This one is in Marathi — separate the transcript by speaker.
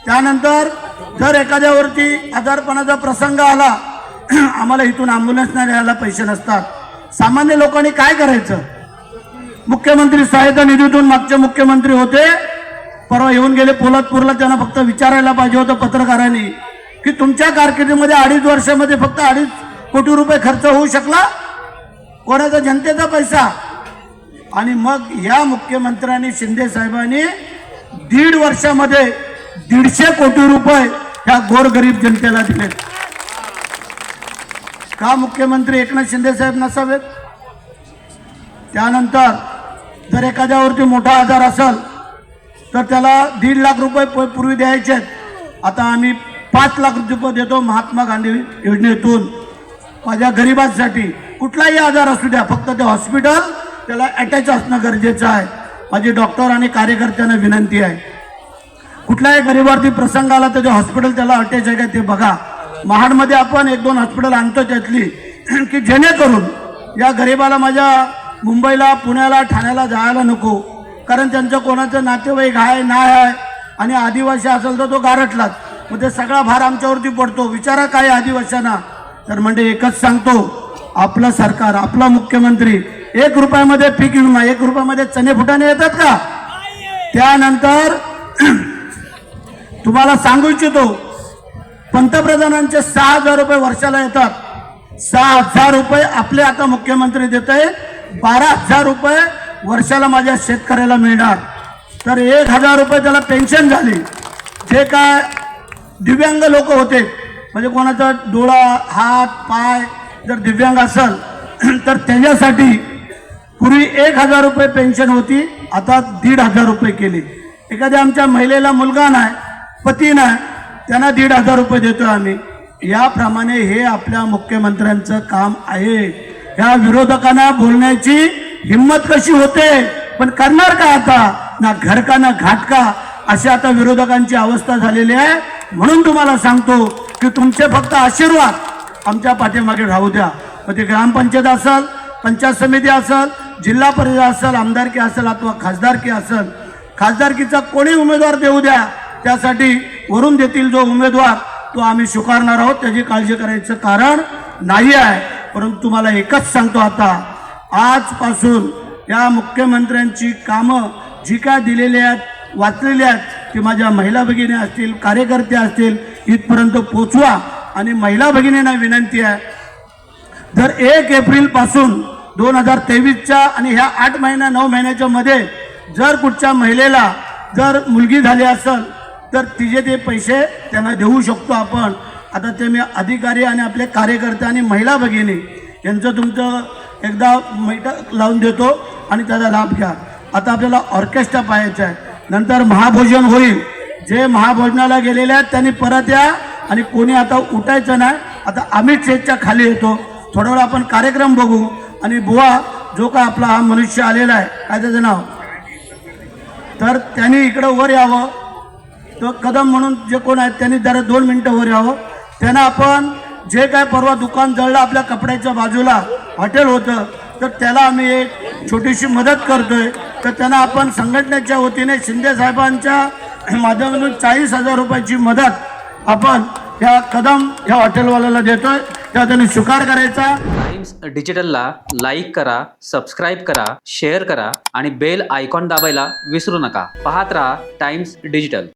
Speaker 1: त्यानंतर जर एखाद्यावरती आजारपणाचा प्रसंग आला, आम्हाला इथून ॲम्ब्युलन्स नाही न्यायला पैसे नसतात, सामान्य लोकांनी काय करायचं? मुख्यमंत्री सहायता निधीतून मागचे मुख्यमंत्री होते, परवा येऊन गेले पोलादपूरला, त्यांना फक्त विचारायला पाहिजे होतं पत्रकारांनी की तुमच्या कारकिर्दीमध्ये 2.5 वर्षामध्ये फक्त 2.5 कोटी रुपये खर्च होऊ शकला, कोणाचा? जनतेचा पैसा. आणि मग या मुख्यमंत्र्यांनी, शिंदे साहेबांनी 1.5 वर्षामध्ये 150 कोटी रुपये ह्या गोरगरीब जनतेला दिले. का मुख्यमंत्री एकनाथ शिंदे साहेब नसावेत? त्यानंतर जर एखाद्यावरती मोठा आजार असेल तर त्याला 1.5 लाख रुपये पूर्वी द्यायचे, आता आम्ही 5 लाख रुपये देतो महात्मा गांधी योजनेतून माझ्या गरिबांसाठी. कुठलाही आजार असू द्या, फक्त ते हॉस्पिटल त्याला अटॅच असणं गरजेचं आहे. माझी डॉक्टर आणि कार्यकर्त्यांना विनंती आहे, कुठल्याही गरिबावरती प्रसंग आला तर ते हॉस्पिटल त्याला अटॅच आहे का ते बघा. महाडमध्ये आपण 1-2 हॉस्पिटल आणतो त्यातली की जेणेकरून या गरिबाला माझ्या मुंबईला, पुण्याला, ठाण्याला जायला नको, कारण त्यांचं कोणाचं नातेवाईक आहे नाही आहे, आणि आदिवासी असेल तर तो गारठलाच, मग ते सगळा भार आमच्यावरती पडतो. विचारा काय आदिवासींना. तर म्हणजे एकच सांगतो, आपलं सरकार, आपला मुख्यमंत्री 1 रुपयामध्ये पीक विमा, 1 रुपयामध्ये चणे फुटाणे येतात का? त्यानंतर तुम्हाला सांगू इच्छितो, पंतप्रधानांचे 6,000 रुपये वर्षाला येतात. 6,000 रुपये आपले आता मुख्यमंत्री देत आहे. 12,000 रुपये वर्षाला माझ्या शेतकऱ्याला मिळणार. तर 1,000 रुपये त्याला पेन्शन झाली. जे काय दिव्यांग लोक होते, म्हणजे कोणाचा डोळा, हात, पाय जर दिव्यांग असेल तर त्याच्यासाठी पूर्वी 1,000 रुपये पेन्शन होती, आता 1,500 रुपये केली. एखाद्या आमच्या महिलेला मुलगा नाही, पती नाही, त्यांना 1,500 रुपये देतोय आम्ही. याप्रमाणे हे आपल्या मुख्यमंत्र्यांचं काम आहे. या विरोधकांना बोलण्याची हिंमत कशी होते, पण करणार का आता? ना घर का ना घाट का, अशी आता विरोधकांची अवस्था झालेली आहे. म्हणून तुम्हाला सांगतो की तुमचे फक्त आशीर्वाद आमच्या पाठीमागे राहू द्या. मग ते ग्रामपंचायत असेल, पंचायत समिती असेल, जिल्हा परिषद असेल, आमदारकी असेल अथवा खासदारकी असेल, खासदारकीचा कोणी उमेदवार देऊ द्या, त्यासाठी वरून देतील जो उमेदवार तो आम्ही स्वीकारणार आहोत, त्याची काळजी करायचं कारण नाही आहे. परंतु तुम्हाला एकच सांगतो, आता आजपासून या मुख्यमंत्र्यांची कामं जी काय दिलेली आहेत, वाचलेली आहेत, ती माझ्या महिला भगिनी असतील, कार्यकर्ते असतील, इथपर्यंत पोचवा. आणि महिला भगिनींना विनंती आहे, जर 1 एप्रिलपासून 2023च्या आणि ह्या 8 महिन्या 9 महिन्याच्या मध्ये जर कुठच्या महिलेला जर मुलगी झाली असेल तर तिचे ते पैसे त्यांना देऊ शकतो आपण. आता ते मी अधिकारी आणि आपले कार्यकर्ते आणि महिला भगिनी यांचं तुमचं एकदा बैठक लावून देतो आणि त्याचा लाभ घ्या. आता आपल्याला ऑर्केस्ट्रा पाहायचा आहे, नंतर महाभोजन होईल. जे महाभोजनाला गेलेले आहेत त्यांनी परत या, आणि कोणी आता उठायचं नाही. आता अमित शेठच्या खाली येतो, थोडा वेळ आपण कार्यक्रम बघू. आणि बुवा जो का आपला हा मनुष्य आलेला आहे, काय त्याचं नाव, तर त्यांनी इकडं वर यावं. तो कदम म्हणून जे कोण आहेत त्यांनी जरा 2 मिनिटं वर यावं. त्यांना आपण जे काय परवा दुकान जळलं आपल्या कपड्याच्या बाजूला हॉटेल होतं, तर त्याला आम्ही एक छोटीशी मदत करतोय. तर त्यांना आपण संघटनेच्या वतीने शिंदे साहेबांच्या माध्यमातून 40,000 रुपयाची मदत आपण या कदम ह्या हॉटेलवाल्याला देतोय, त्या त्यांनी स्वीकार करायचा.
Speaker 2: टाइम्स डिजिटलला लाईक करा, सबस्क्राईब करा, शेअर करा आणि बेल आयकॉन दाबायला विसरू नका. पाहत राहा टाइम्स डिजिटल.